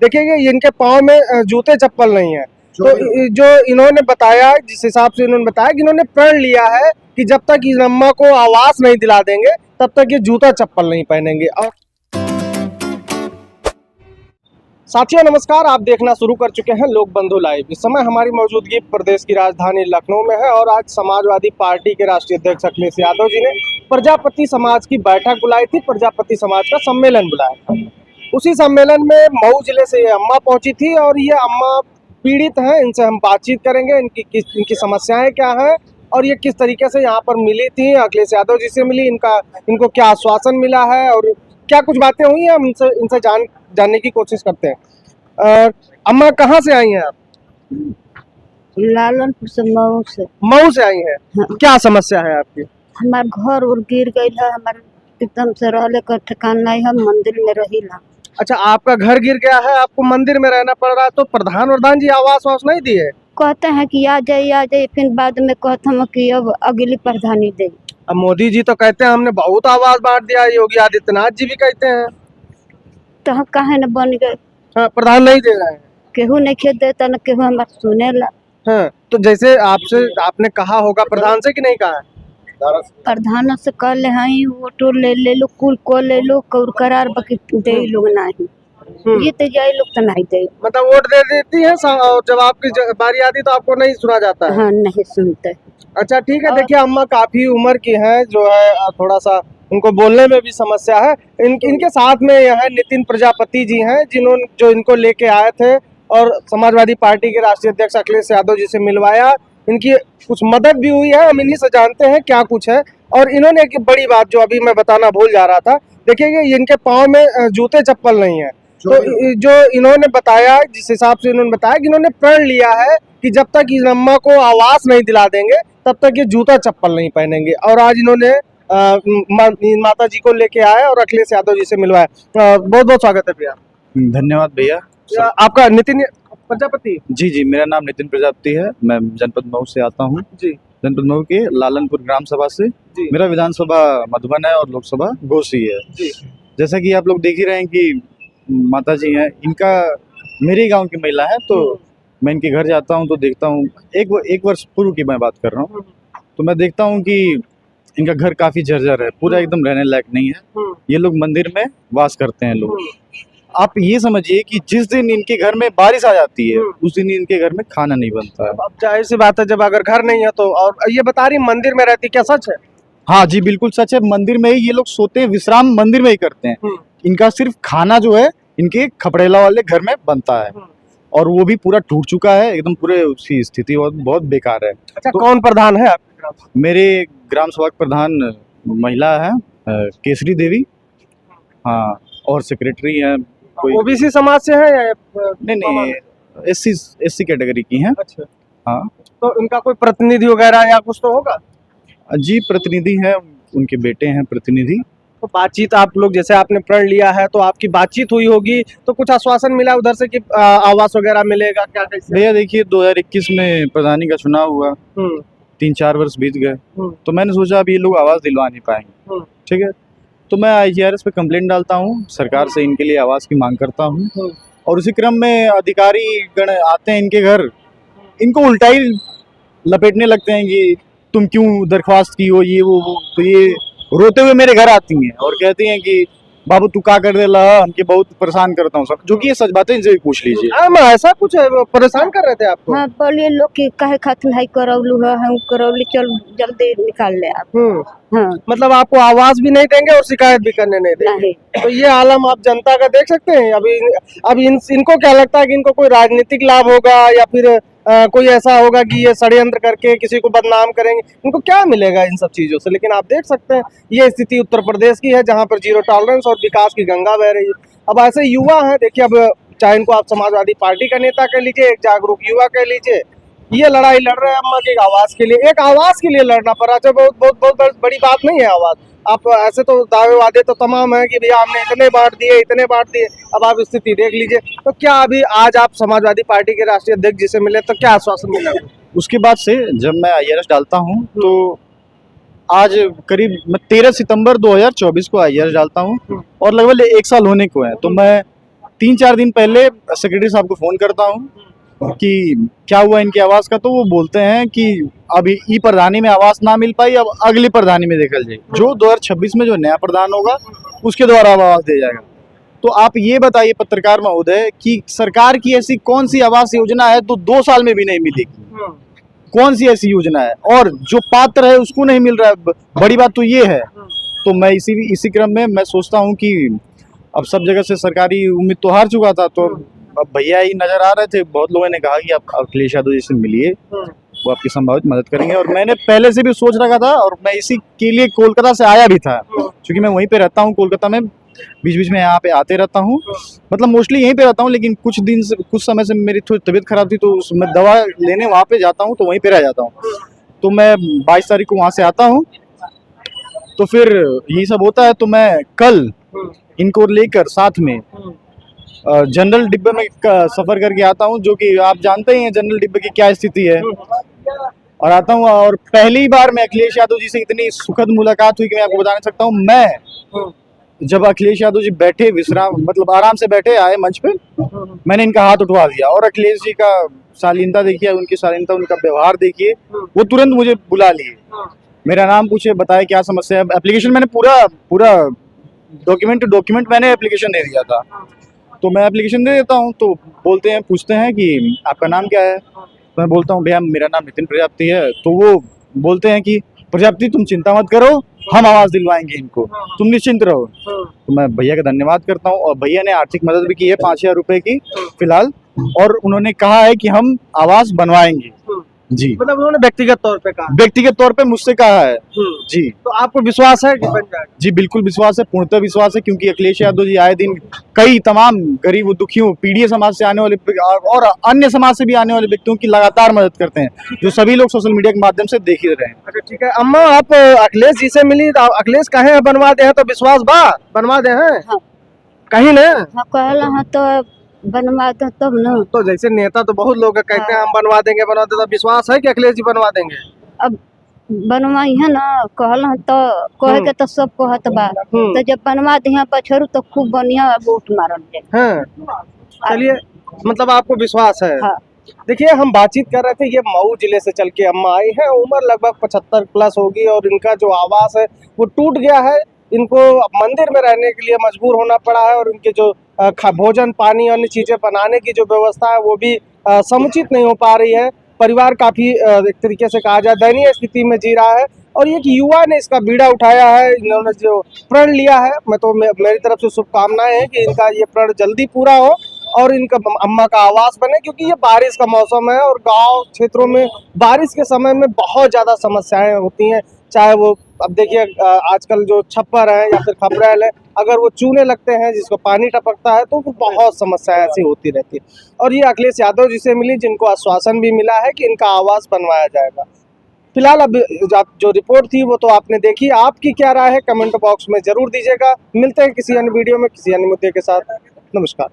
देखिए इनके पाँव में जूते चप्पल नहीं है। तो जो इन्होंने बताया, जिस हिसाब से इन्होंने बताया कि इन्होंने प्रण लिया है कि जब तक इस अम्मा को आवास नहीं दिला देंगे तब तक ये जूता चप्पल नहीं पहनेंगे। और साथियों नमस्कार, आप देखना शुरू कर चुके हैं लोक बंधु लाइव। इस समय हमारी मौजूदगी प्रदेश की राजधानी लखनऊ में है और आज समाजवादी पार्टी के राष्ट्रीय अध्यक्ष अखिलेश यादव जी ने प्रजापति समाज की बैठक बुलाई थी, प्रजापति समाज का सम्मेलन बुलाया था। उसी सम्मेलन में मऊ जिले से ये अम्मा पहुंची थी और ये अम्मा पीड़ित हैं। इनसे हम बातचीत करेंगे, इनकी समस्याएं क्या हैं और ये किस तरीके से यहाँ पर मिली थी, अखिलेश यादव जी से मिली, इनको क्या आश्वासन मिला है और क्या कुछ बातें हुई हैं, हम इनसे जानने की कोशिश करते हैं। अम्मा कहाँ से आई हैं आप? लालनपुर से, मऊ से। मऊ से आई हैं। हाँ। क्या समस्या है आपकी? हमार घर उर गिर गई है, हमारे एकदम से रहले का ठिकाना नहीं है, मंदिर में रही ला। अच्छा, आपका घर गिर गया है, आपको मंदिर में रहना पड़ रहा है, तो प्रधान जी आवास वास नहीं दिए? कहते हैं कि आ जाइए, फिर बाद में कहते हैं कि अब अगली प्रधानी दे। अब मोदी जी तो कहते हैं हमने बहुत आवास बांट दिया, योगी आदित्यनाथ जी भी कहते हैं। तो हम काहे न बन गए? हाँ, प्रधान नहीं दे रहे हैं। केहू नहीं खेत देता न केहू हमार सुने ला। हाँ, तो जैसे आपने कहा होगा प्रधान से कि नहीं कहा? प्रधान से कह ले हई वोटो ले लो, कुल को ले लो, कौर करार बाकी दे लोग नहीं। ये तो जाए लोग तो नहीं दे। मतलब वोट दे देती है और जब आपकी बारी आती तो आपको नहीं सुना जाता है? हाँ, नहीं सुनते। अच्छा ठीक है। देखिए अम्मा काफी उम्र की हैं, जो है थोड़ा सा उनको बोलने में भी समस्या है। इनके साथ में यह नितिन प्रजापति जी हैं, जो इनको लेके आए थे और समाजवादी पार्टी के राष्ट्रीय अध्यक्ष अखिलेश यादव जी से मिलवाया। इनकी कुछ मदद भी हुई है, हम इन्हीं से जानते हैं क्या कुछ है। और इन्होंने एक बड़ी बात जो अभी मैं बताना भूल जा रहा था, देखिए इनके पाँव में जूते चप्पल नहीं है। तो जो इन्होंने बताया, जिस हिसाब से इन्होंने बताया कि इन्होंने प्रण लिया है कि जब तक इस अम्मा को आवास नहीं दिला देंगे तब तक ये जूता चप्पल नहीं पहनेंगे। और आज इन्होंने माता जी को लेके आए और अखिलेश यादव जी से मिलवाया। बहुत बहुत स्वागत है भैया। धन्यवाद भैया। आपका नितिन प्रजापति? जी, मेरा नाम नितिन प्रजापति है। मैं जनपद मऊ से आता हूँ जी। जनपद मऊ के लालनपुर ग्राम सभा से जी। मेरा विधानसभा मधुबन है और लोकसभा घोसी है जी। जैसा कि आप लोग देख ही रहे हैं कि माता जी हैं, इनका मेरे गांव की महिला है, तो मैं इनके घर जाता हूं तो देखता हूं, एक वर्ष पूर्व की मैं बात कर रहा हूं, तो मैं देखता हूं कि इनका घर काफी जर्जर है, पूरा एकदम रहने लायक नहीं है। ये लोग मंदिर में वास करते हैं लोग। आप ये समझिए कि जिस दिन इनके घर में बारिश आ जाती है उस दिन इनके घर में खाना नहीं बनता है। अब जाहिर सी बात है, जब अगर घर नहीं है तो। और ये बता रही मंदिर में रहती, क्या सच है? हाँ जी, बिल्कुल सच है। मंदिर में ही ये लोग सोते हैं, विश्राम मंदिर में ही करते हैं। इनका सिर्फ खाना जो है इनके खपड़ेला वाले घर में बनता है और वो भी पूरा टूट चुका है, एकदम पूरे उसकी स्थिति बहुत बेकार है। अच्छा, तो कौन प्रधान है आपके ग्राम? मेरे ग्राम सभा प्रधान महिला है केसरी देवी, हाँ, और सेक्रेटरी है कोई ओबीसी समाज से है या? नहीं, एससी कैटेगरी की हैं। अच्छा, हाँ। तो इनका कोई प्रतिनिधि वगैरह या कुछ तो होगा? जी, प्रतिनिधि है, उनके बेटे हैं प्रतिनिधि। तो बातचीत, आप लोग जैसे आपने प्रण लिया है तो आपकी बातचीत हुई होगी, तो कुछ आश्वासन मिला उधर से कि आवास वगैरह मिलेगा क्या, कैसे? भैया देखिए, 2021 में प्रधानी का चुनाव हुआ, 3-4 वर्ष बीत गए, तो मैंने सोचा अब ये लोग आवास दिलवा नहीं पाएंगे, ठीक है, तो मैं IGRS पे कंप्लेंट डालता हूँ, सरकार से इनके लिए आवास की मांग करता हूँ। और उसी क्रम में अधिकारी गण आते हैं इनके घर, इनको उल्टा ही लपेटने लगते हैं कि तुम क्यों दरख्वास्त की हो, ये वो। तो ये रोते हुए मेरे घर आती हैं और कहती हैं कि बाबू तू का कर दे ला, हमके बहुत परेशान करता हूँ सब, जो कि ये सच बात है, इनसे भी पूछ लीजिए। ऐसा कुछ है, परेशान कर रहे थे आपको? हाँ, बोलिए लोग की काहे खातिर है करौलू है, हम करौली, चल जल्दी निकाल ले आप। हाँ। मतलब आपको आवास भी नहीं देंगे और शिकायत भी करने नहीं देंगे। तो ये आलम आप जनता का देख सकते हैं। अभी इनको क्या लगता है कि इनको कोई राजनीतिक लाभ होगा या फिर कोई ऐसा होगा कि ये षड्यंत्र करके किसी को बदनाम करेंगे, इनको क्या मिलेगा इन सब चीजों से? लेकिन आप देख सकते हैं ये स्थिति उत्तर प्रदेश की है, जहां पर जीरो टॉलरेंस और विकास की गंगा बह रही है। अब ऐसे युवा हैं, देखिए, अब चाहे इनको आप समाजवादी पार्टी का नेता कह लीजिए, एक जागरूक युवा कह लीजिए, ये लड़ाई लड़ रहे हैं अम्मा के आवास के लिए। एक आवास के लिए लड़ना पड़ा, अच्छा, बहुत बड़ी बात नहीं है आवास। आप ऐसे तो दावे वादे तो तमाम है कि भैया हमने इतने बांट दिए, अब आप स्थिति देख लीजिए। तो क्या अभी आज आप समाजवादी पार्टी के राष्ट्रीय अध्यक्ष जी से मिले तो क्या आश्वासन मिला? उसके बाद से जब मैं IRS डालता हूँ तो आज करीब मैं 13 सितंबर 2024 को IRS डालता हूँ और लगभग 1 साल होने को है। तो मैं 3-4 दिन पहले सेक्रेटरी साहब को फोन करता हूँ कि क्या हुआ इनकी आवास का, तो वो बोलते हैं कि अभी ई प्रधानी में आवास ना मिल पाई, अब अगली प्रधानी में देखल जाए, जो 2026 में जो नया प्रधान होगा उसके द्वारा आवास दिया जाएगा। तो आप ये बताइए पत्रकार महोदय कि सरकार की ऐसी कौन सी आवास योजना है तो 2 साल में भी नहीं मिलेगी? कौन सी ऐसी योजना है? और जो पात्र है उसको नहीं मिल रहा है, बड़ी बात तो ये है। तो मैं इसी क्रम में मैं सोचता हूँ कि अब सब जगह से सरकारी उम्मीद तो हार चुका था, तो अब भैया ही नजर आ रहे थे। बहुत लोगों ने कहा कि आप अखिलेश यादव जी से मिलिए, वो आपकी संभावित मदद करेंगे, और मैंने पहले से भी सोच रखा था और मैं इसी के लिए कोलकाता से आया भी था, क्योंकि मैं वहीं पे रहता हूँ कोलकाता में, बीच बीच में यहाँ पे आते रहता हूँ, मतलब मोस्टली यहीं पे रहता हूँ, लेकिन कुछ समय से मेरी थोड़ी तबीयत खराब थी, तो मैं दवा लेने वहाँ पे जाता हूँ, तो वहीं पे रह जाता हूँ। तो मैं 22 तारीख को वहाँ से आता हूँ, तो फिर यही सब होता है। तो मैं कल इनको लेकर साथ में जनरल डिब्बे में सफर करके आता हूँ, जो कि आप जानते ही हैं जनरल डिब्बे की क्या स्थिति है, और आता हूँ। और पहली बार मैं अखिलेश यादव जी से इतनी सुखद मुलाकात हुई कि मैं आपको बता नहीं सकता हूँ। मैं जब अखिलेश यादव जी बैठे विश्राम, मतलब आराम से बैठे आए मंच पे, मैंने इनका हाथ उठवा दिया, और अखिलेश जी का शालीनता देखिए, उनकी शालीनता, उनका व्यवहार देखिए, वो तुरंत मुझे बुला लिए, मेरा नाम पूछे, बताए क्या समस्या है। एप्लीकेशन मैंने पूरा डॉक्यूमेंट मैंने एप्लीकेशन दे दिया था, तो मैं एप्लीकेशन दे देता हूँ, तो बोलते हैं, पूछते हैं कि आपका नाम क्या है, तो मैं बोलता हूँ भैया मेरा नाम नितिन प्रजापति है। तो वो बोलते हैं कि प्रजापति तुम चिंता मत करो, हम आवाज दिलवाएंगे इनको, तुम निश्चिंत रहो। तो मैं भैया का धन्यवाद करता हूँ, और भैया ने आर्थिक मदद भी की है 5000 रुपए की फिलहाल, और उन्होंने कहा है कि हम आवास बनवाएंगे जी। मतलब उन्होंने व्यक्तिगत तौर पे कहा? व्यक्तिगत तौर पे मुझसे कहा है जी। तो आपको विश्वास है कि बन जाएगा? जी बिल्कुल विश्वास है, पूर्णतः विश्वास है, क्योंकि अखिलेश यादव जी आए दिन कई तमाम गरीब दुखियों, पीड़ित समाज से आने वाले और अन्य समाज से भी आने वाले व्यक्तियों की लगातार मदद करते हैं, जो सभी लोग सोशल मीडिया के माध्यम से देख ही रहे हैं। अच्छा ठीक है, अम्मा आप अखिलेश जी से मिली, तो अखिलेश कहे बनवा दे हैं, तो विश्वास बा बनवा दे हैं? हाँ। कहीं ना हाँ कहला हाँ तो बनवा दो तब न। तो जैसे नेता तो बहुत लोग कहते हैं हम बनवा देंगे, तो विश्वास है कि अखिलेश जी बनवा देंगे? अब बनवाई है ना, कहला तो कहे के तो सब कहत बा, तो जब बनवा दिया बछरू तो खूब बढ़िया वोट मारल जाए। हाँ चलिए, मतलब आपको विश्वास है। हाँ। देखिए हम बातचीत कर रहे थे, ये मऊ जिले से चल के अम्मा आई है, उम्र लगभग 75 प्लस होगी, और इनका जो आवास है वो टूट गया है, इनको मंदिर में रहने के लिए मजबूर होना पड़ा है, और उनके जो भोजन पानी अन्य चीजें बनाने की जो व्यवस्था है वो भी समुचित नहीं हो पा रही है। परिवार काफी एक तरीके से कहा जाए दयनीय स्थिति में जी रहा है, और एक युवा ने इसका बीड़ा उठाया है, इन्होंने जो प्रण लिया है, मैं तो मेरी तरफ से शुभकामनाएं हैं कि इनका ये प्रण जल्दी पूरा हो और इनका अम्मा का आवास बने, क्योंकि ये बारिश का मौसम है, और गांव क्षेत्रों में बारिश के समय में बहुत ज़्यादा समस्याएं होती हैं। चाहे वो अब देखिए आजकल जो छप्पर है या फिर खपरेल है, अगर वो चूने लगते हैं जिसको पानी टपकता है, तो बहुत समस्याएं ऐसी होती रहती है। और ये अखिलेश यादव जी से मिली, जिनको आश्वासन भी मिला है कि इनका आवास बनवाया जाएगा। फिलहाल अब जो रिपोर्ट थी वो तो आपने देखी, आपकी क्या राय है कमेंट बॉक्स में जरूर दीजिएगा। मिलते हैं किसी अन्य वीडियो में किसी अन्य मुद्दे के साथ। नमस्कार।